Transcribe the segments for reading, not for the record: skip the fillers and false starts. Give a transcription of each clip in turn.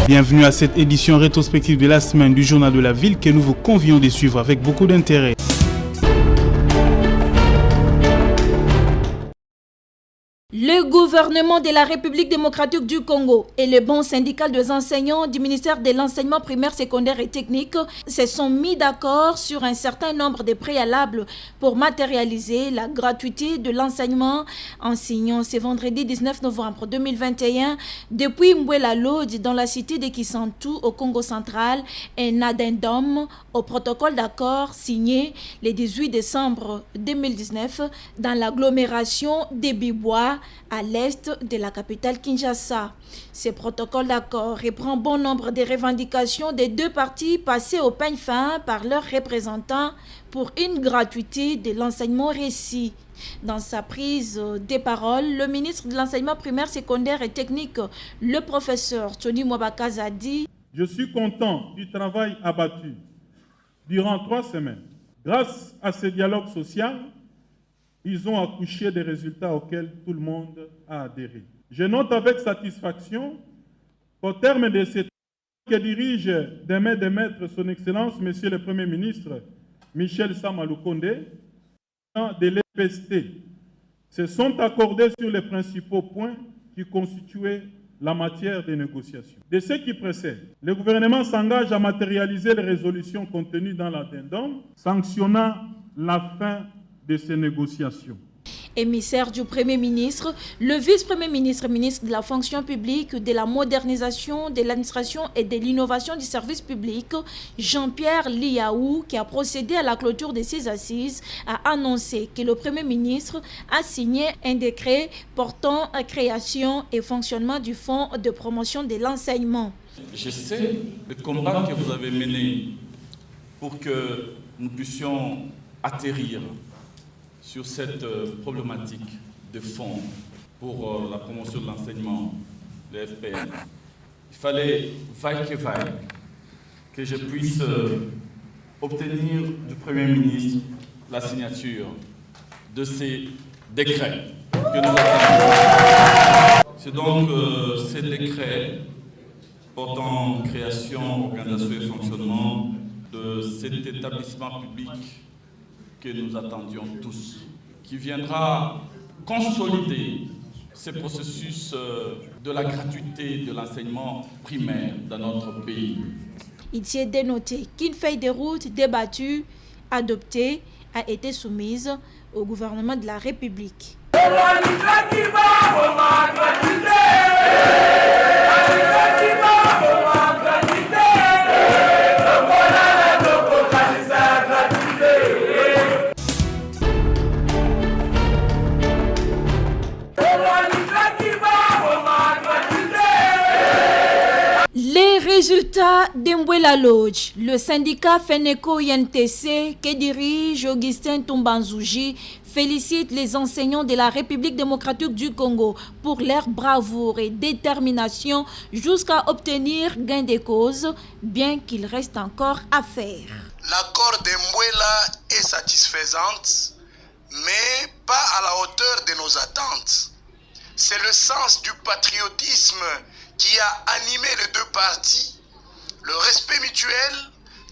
Bienvenue à cette édition rétrospective de la semaine du Journal de la Ville que nous vous convions de suivre avec beaucoup d'intérêt. Le gouvernement de la République démocratique du Congo et le Banc syndical des enseignants du ministère de l'enseignement primaire, secondaire et technique se sont mis d'accord sur un certain nombre de préalables pour matérialiser la gratuité de l'enseignement enseignant ce vendredi 19 novembre 2021 depuis Mbwela Lodge dans la cité de Kisantu au Congo central, un addendum au protocole d'accord signé le 18 décembre 2019 dans l'agglomération des Bibois à l'est de la capitale Kinshasa. Ce protocole d'accord reprend bon nombre de revendications des deux parties passées au peigne fin par leurs représentants pour une gratuité de l'enseignement récit. Dans sa prise de parole, le ministre de l'enseignement primaire, secondaire et technique, le professeur Tony Mwabakaza, dit: Je suis content du travail abattu durant 3 semaines. Grâce à ce dialogue social, ils ont accouché des résultats auxquels tout le monde a adhéré. Je note avec satisfaction qu'au terme de ces que dirige des mains de maître son Excellence, Monsieur le Premier ministre Michel Samalukonde, de l'EPST, se sont accordés sur les principaux points qui constituaient la matière des négociations. De ce qui précède, le gouvernement s'engage à matérialiser les résolutions contenues dans l'addendum, sanctionnant la fin de ces négociations. Émissaire du Premier ministre, le vice-premier ministre, ministre de la fonction publique, de la modernisation, de l'administration et de l'innovation du service public, Jean-Pierre Liaou, qui a procédé à la clôture de ces assises, a annoncé que le Premier ministre a signé un décret portant à création et fonctionnement du Fonds de promotion de l'enseignement. Je sais le combat que vous avez mené pour que nous puissions atterrir sur cette problématique de fonds pour la promotion de l'enseignement, le FPN. Il fallait, vaille que je puisse obtenir du Premier ministre la signature de ces décrets que nous attendons. C'est donc ces décrets portant création, organisation et fonctionnement de cet établissement public que nous attendions tous, qui viendra consolider ce processus de la gratuité de l'enseignement primaire dans notre pays. Il s'est dénoté qu'une feuille de route débattue, adoptée, a été soumise au gouvernement de la République. Les résultats d'Mbwela Lodge, le syndicat FENECO-INTC que dirige Augustin Tumbanzouji, félicite les enseignants de la République démocratique du Congo pour leur bravoure et détermination jusqu'à obtenir gain de cause, bien qu'il reste encore à faire. L'accord d'Mbwela est satisfaisant, mais pas à la hauteur de nos attentes. C'est le sens du patriotisme qui a animé les deux parties, le respect mutuel,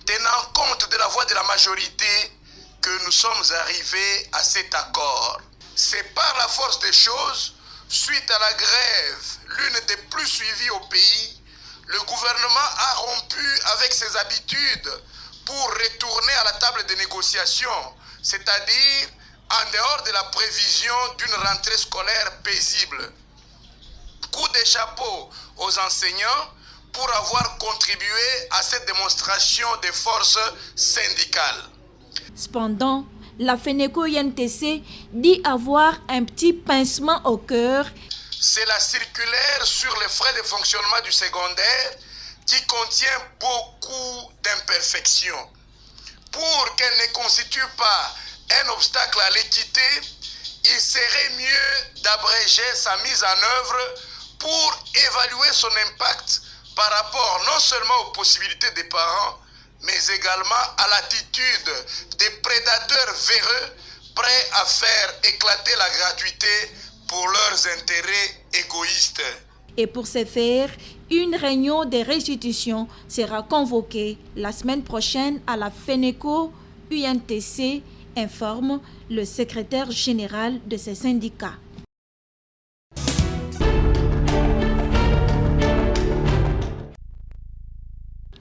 tenant compte de la voix de la majorité, que nous sommes arrivés à cet accord. C'est par la force des choses, suite à la grève, l'une des plus suivies au pays, le gouvernement a rompu avec ses habitudes pour retourner à la table des négociations, c'est-à-dire en dehors de la prévision d'une rentrée scolaire paisible. Coup de chapeau aux enseignants pour avoir contribué à cette démonstration de force syndicale. Cependant, la FENECO-INTC dit avoir un petit pincement au cœur. C'est la circulaire sur les frais de fonctionnement du secondaire qui contient beaucoup d'imperfections. Pour qu'elle ne constitue pas un obstacle à l'équité, il serait mieux d'abréger sa mise en œuvre pour évaluer son impact par rapport non seulement aux possibilités des parents, mais également à l'attitude des prédateurs véreux prêts à faire éclater la gratuité pour leurs intérêts égoïstes. Et pour ce faire, une réunion de restitution sera convoquée la semaine prochaine à la FENECO UNTC, informe le secrétaire général de ces syndicats.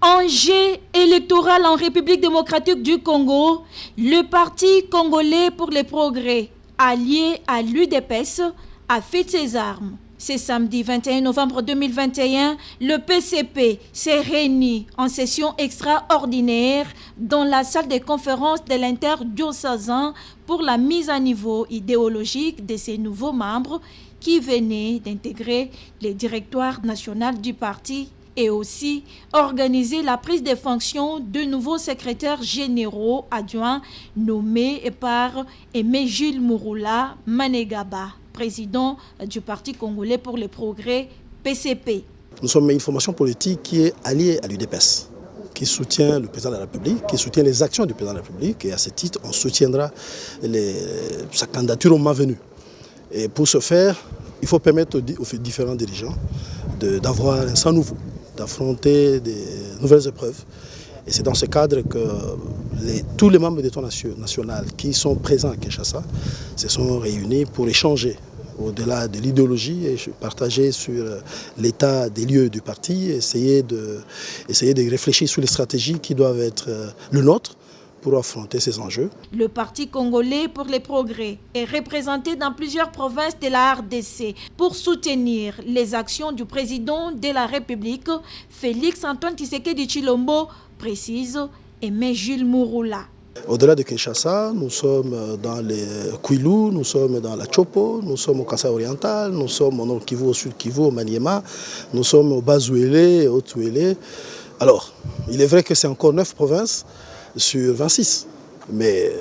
Enjeu électoral en République démocratique du Congo, le Parti congolais pour le progrès, allié à l'UDPS, a fait ses armes. Ce samedi 21 novembre 2021, le PCP s'est réuni en session extraordinaire dans la salle de conférence de l'Inter-Diocésain pour la mise à niveau idéologique de ses nouveaux membres qui venaient d'intégrer le directoire national du parti et aussi organiser la prise de fonction de nouveaux secrétaires généraux adjoints nommés par Aimé Jules Mouroula Manegaba, président du Parti congolais pour le progrès, PCP. Nous sommes une formation politique qui est alliée à l'UDPS, qui soutient le président de la République, qui soutient les actions du président de la République, et à ce titre, on soutiendra sa candidature au moment venu. Et pour ce faire, il faut permettre aux différents dirigeants d'avoir un sang nouveau, d'affronter des nouvelles épreuves. Et c'est dans ce cadre que tous les membres de l'État national qui sont présents à Kinshasa se sont réunis pour échanger au-delà de l'idéologie et partager sur l'état des lieux du parti, essayer de réfléchir sur les stratégies qui doivent être le nôtre pour affronter ces enjeux. Le Parti congolais pour le progrès est représenté dans plusieurs provinces de la RDC pour soutenir les actions du président de la République, Félix Antoine Tshisekedi Tshilombo, précise Aimé Jules Mouroula. Au-delà de Kinshasa, nous sommes dans les Kwilu, nous sommes dans la Chopo, nous sommes au Kasaï oriental, nous sommes au Nord Kivu, au Sud Kivu, au Maniema, nous sommes au Bas-Ouélé, au Haut-Ouélé. Alors, il est vrai que c'est encore 9 provinces sur 26. Mais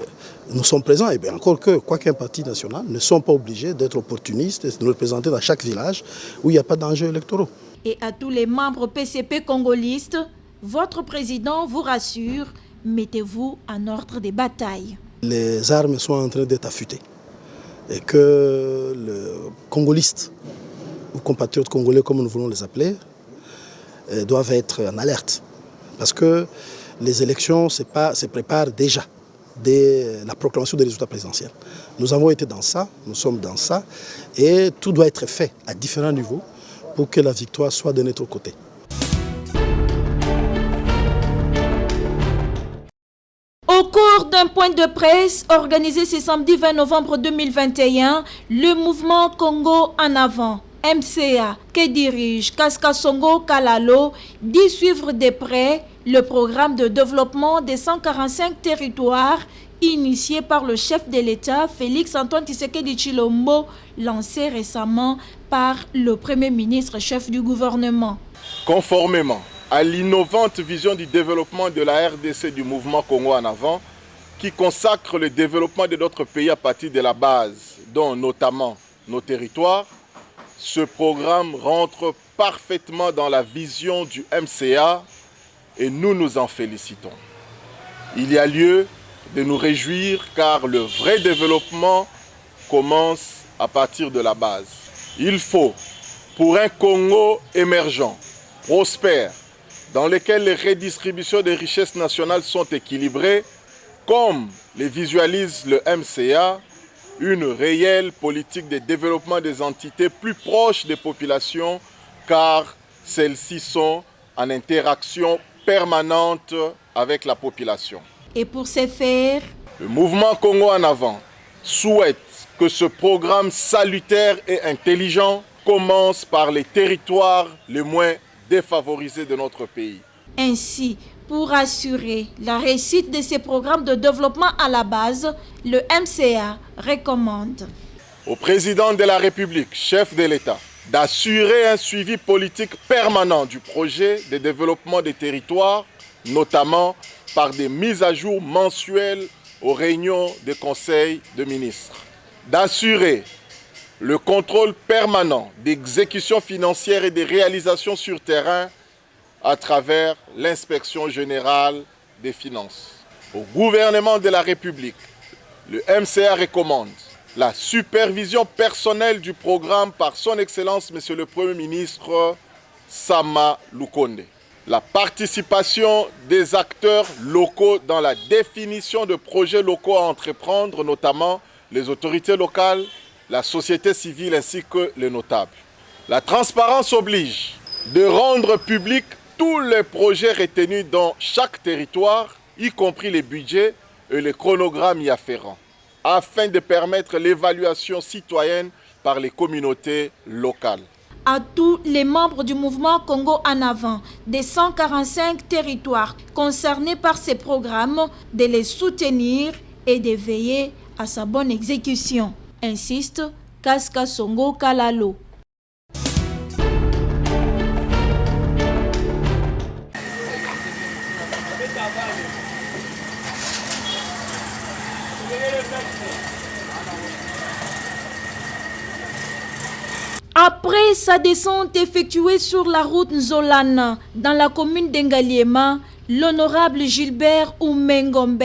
nous sommes présents, et bien encore que, quoi qu'un parti national, ne sont pas obligés d'être opportunistes et de nous représenter dans chaque village où il n'y a pas d'enjeux électoraux. Et à tous les membres PCP congolistes, votre président vous rassure, mettez-vous en ordre de bataille. Les armes sont en train d'être affûtées et que le congoliste, ou compatriotes congolais comme nous voulons les appeler, doivent être en alerte. Parce que les élections se préparent déjà dès la proclamation des résultats présidentiels. Nous avons été dans ça, nous sommes dans ça, et tout doit être fait à différents niveaux pour que la victoire soit de notre côté. Au cours d'un point de presse organisé ce samedi 20 novembre 2021, le mouvement Congo en avant, MCA, que dirige Kaskasongo Kalalo, dit suivre de près le programme de développement des 145 territoires initié par le chef de l'État, Félix Antoine Tshisekedi Tshilombo, lancé récemment par le Premier ministre chef du gouvernement. Conformément à l'innovante vision du développement de la RDC du mouvement Congo en avant, qui consacre le développement de notre pays à partir de la base, dont notamment nos territoires, ce programme rentre parfaitement dans la vision du MCA et nous nous en félicitons. Il y a lieu de nous réjouir car le vrai développement commence à partir de la base. Il faut, pour un Congo émergent, prospère, dans lequel les redistributions des richesses nationales sont équilibrées, comme les visualise le MCA, une réelle politique de développement des entités plus proches des populations, car celles-ci sont en interaction permanente avec la population. Et pour ce faire, le mouvement Congo en avant souhaite que ce programme salutaire et intelligent commence par les territoires les moins défavorisés de notre pays. Ainsi, pour assurer la réussite de ces programmes de développement à la base, le MCA recommande au président de la République, chef de l'État, d'assurer un suivi politique permanent du projet de développement des territoires, notamment par des mises à jour mensuelles aux réunions des conseils de ministres. D'assurer le contrôle permanent d'exécution financière et des réalisations sur terrain à travers l'inspection générale des finances. Au gouvernement de la République, le MCA recommande la supervision personnelle du programme par son Excellence, Monsieur le Premier ministre Sama Lukonde. La participation des acteurs locaux dans la définition de projets locaux à entreprendre, notamment les autorités locales, la société civile ainsi que les notables. La transparence oblige de rendre public tous les projets retenus dans chaque territoire, y compris les budgets et les chronogrammes y afférents, afin de permettre l'évaluation citoyenne par les communautés locales. À tous les membres du mouvement Congo en avant des 145 territoires concernés par ces programmes de les soutenir et de veiller à sa bonne exécution, insiste Kaska Songo Kalalo. Après sa descente effectuée sur la route Nzolana dans la commune d'Engaliema, l'honorable Gilbert Oumengombe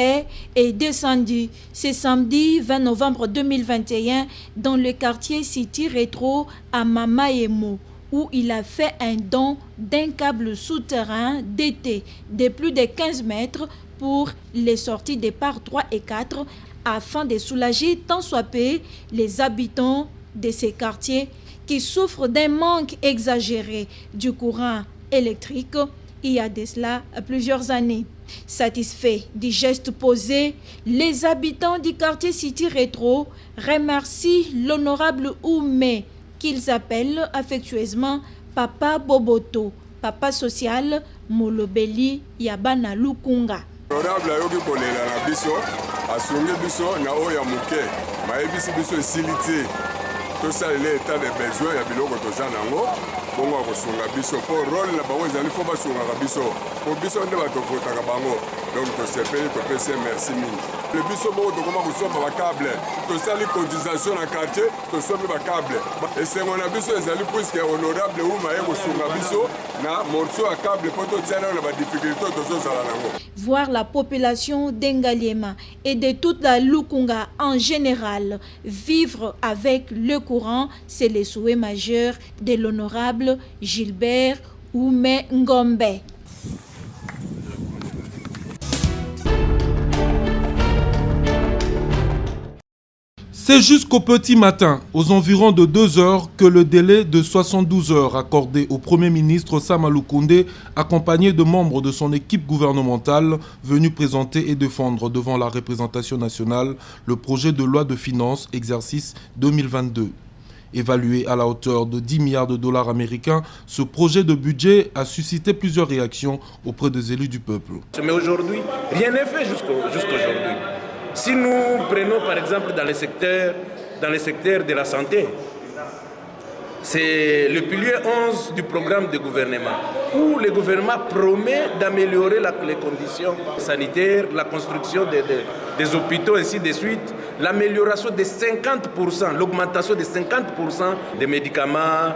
est descendu ce samedi 20 novembre 2021 dans le quartier City Rétro à Mamaemo, où il a fait un don d'un câble souterrain d'été de plus de 15 mètres pour les sorties des parts 3 et 4 afin de soulager tant soit peu les habitants de ces quartiers qui souffrent d'un manque exagéré du courant électrique il y a de cela plusieurs années. Satisfaits du geste posé, les habitants du quartier City Rétro remercient l'honorable Oumé, qu'ils appellent affectueusement Papa Boboto, Papa social Molobeli Yabana Lukunga. Honorable ayoki kolela na biso asungi biso na oya muke mayebisi biso esiliti tosalela état de besoin ya biloko toza nango bongo akosunga biso mpo role na bango ezali fo basungaka biso po biso nde bato votaka bango donc tosepeli topesi merci mingi le biso moko tokoma kosomba bakable tosali cotisation na quartier tosombi bakable esengo na biso ezali puiske honorable uma ye kosunga biso na morceau ya câble mpo totiana na badifficulté tozozala nango. Voir la population d'Engaliema et de toute la Lukunga en général vivre avec le courant, c'est le souhait majeur de l'honorable Gilbert Oumé Ngombe. C'est jusqu'au petit matin, aux environs de 2 heures, que le délai de 72 heures accordé au Premier ministre Sama Lukonde, accompagné de membres de son équipe gouvernementale, venus présenter et défendre devant la représentation nationale le projet de loi de finances exercice 2022. Évalué à la hauteur de 10 milliards de dollars américains, ce projet de budget a suscité plusieurs réactions auprès des élus du peuple. Mais aujourd'hui, rien n'est fait jusqu'aujourd'hui. Si nous prenons par exemple dans le secteur de la santé, c'est le pilier 11 du programme de gouvernement, où le gouvernement promet d'améliorer les conditions sanitaires, la construction des hôpitaux, ainsi de suite, l'amélioration de 50%, l'augmentation de 50% des médicaments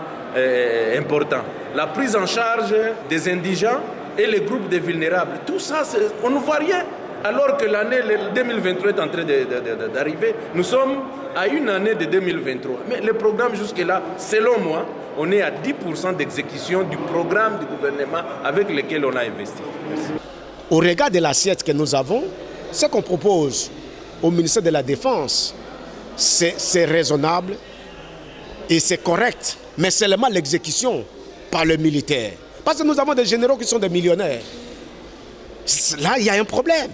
importants, la prise en charge des indigents et les groupes de vulnérables. Tout ça, on ne voit rien. Alors que l'année 2023 est en train d'arriver, nous sommes à une année de 2023. Mais le programme jusque-là, selon moi, on est à 10% d'exécution du programme du gouvernement avec lequel on a investi. Merci. Au regard de l'assiette que nous avons, ce qu'on propose au ministère de la Défense, c'est raisonnable et c'est correct, mais seulement l'exécution par le militaire. Parce que nous avons des généraux qui sont des millionnaires. Là, il y a un problème.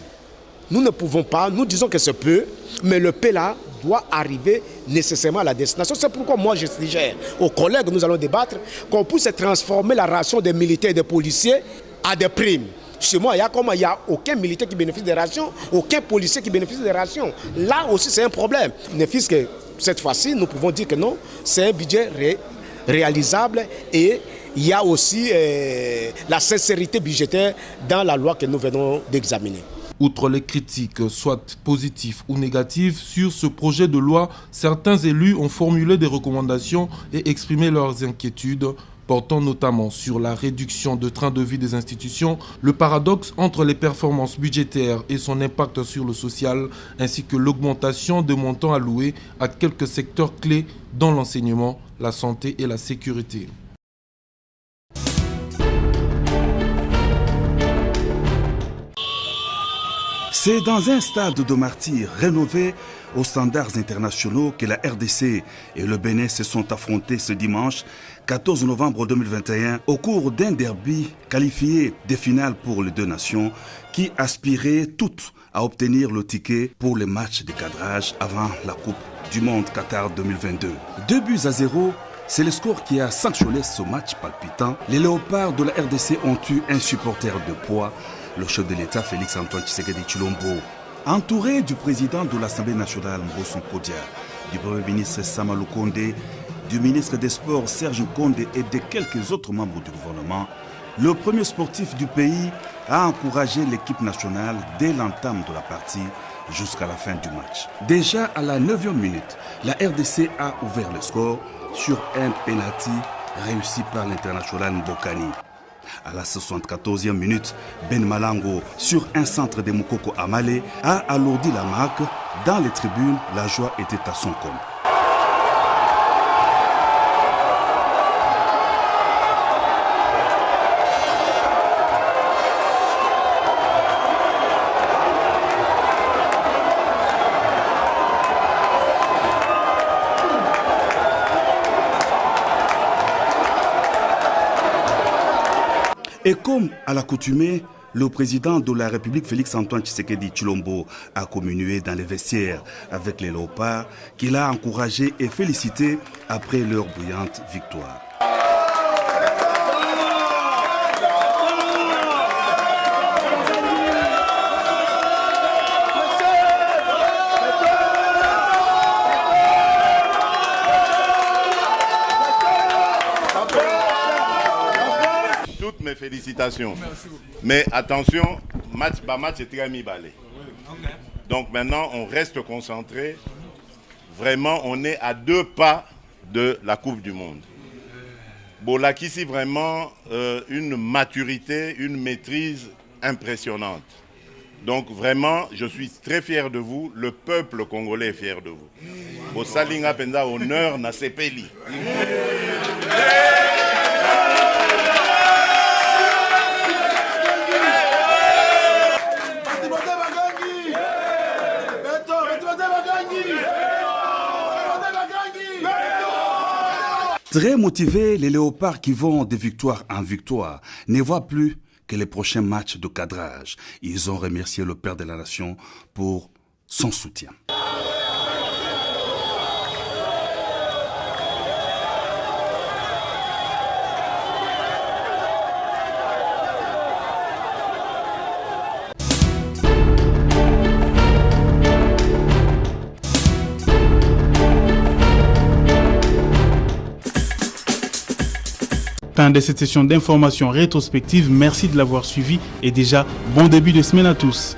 Nous ne pouvons pas, nous disons que c'est peu, mais le peu là doit arriver nécessairement à la destination. C'est pourquoi moi je suggère aux collègues, nous allons débattre, qu'on puisse transformer la ration des militaires et des policiers à des primes. Chez moi, il n'y a aucun militaire qui bénéficie des rations, aucun policier qui bénéficie des rations. Là aussi, c'est un problème. Ne fût-ce que cette fois-ci, nous pouvons dire que non, c'est un budget réalisable et il y a aussi la sincérité budgétaire dans la loi que nous venons d'examiner. Outre les critiques, soit positives ou négatives, sur ce projet de loi, certains élus ont formulé des recommandations et exprimé leurs inquiétudes. portant notamment sur la réduction de train de vie des institutions, le paradoxe entre les performances budgétaires et son impact sur le social, ainsi que l'augmentation des montants alloués à quelques secteurs clés dans l'enseignement, la santé et la sécurité. C'est dans un stade de martyrs rénové aux standards internationaux que la RDC et le Bénin se sont affrontés ce dimanche 14 novembre 2021 au cours d'un derby qualifié des finales pour les deux nations qui aspiraient toutes à obtenir le ticket pour les matchs de cadrage avant la Coupe du Monde Qatar 2022. 2-0, c'est le score qui a sanctionné ce match palpitant. Les léopards de la RDC ont eu un supporter de poids, le chef de l'État Félix Antoine Tshisekedi Tshilombo, entouré du président de l'Assemblée nationale Mbosso Kodia, du Premier ministre Sama Lukonde, du ministre des Sports Serge Nkonde et de quelques autres membres du gouvernement. Le premier sportif du pays a encouragé l'équipe nationale dès l'entame de la partie jusqu'à la fin du match. Déjà à la 9e minute, la RDC a ouvert le score sur un penalty réussi par l'international Mbokani. À la 74e minute, Ben Malango, sur un centre de Moukoko Amale, a alourdi la marque. Dans les tribunes, la joie était à son comble. Et comme à l'accoutumée, le président de la République Félix Antoine Tshisekedi Tshilombo a communié dans les vestiaires avec les léopards qu'il a encouragés et félicités après leur brillante victoire. Mes félicitations. Mais attention, match est très mi-balé. Donc maintenant, on reste concentré. Vraiment, on est à 2 pas de la Coupe du Monde. Bolak ici, vraiment, une maturité, une maîtrise impressionnante. Donc vraiment, je suis très fier de vous. Le peuple congolais est fier de vous. Au Salinga Penda, honneur na sepeli. Très motivés, les léopards qui vont de victoire en victoire ne voient plus que les prochains matchs de cadrage. Ils ont remercié le père de la nation pour son soutien. Fin de cette session d'information rétrospective. Merci de l'avoir suivi et déjà bon début de semaine à tous.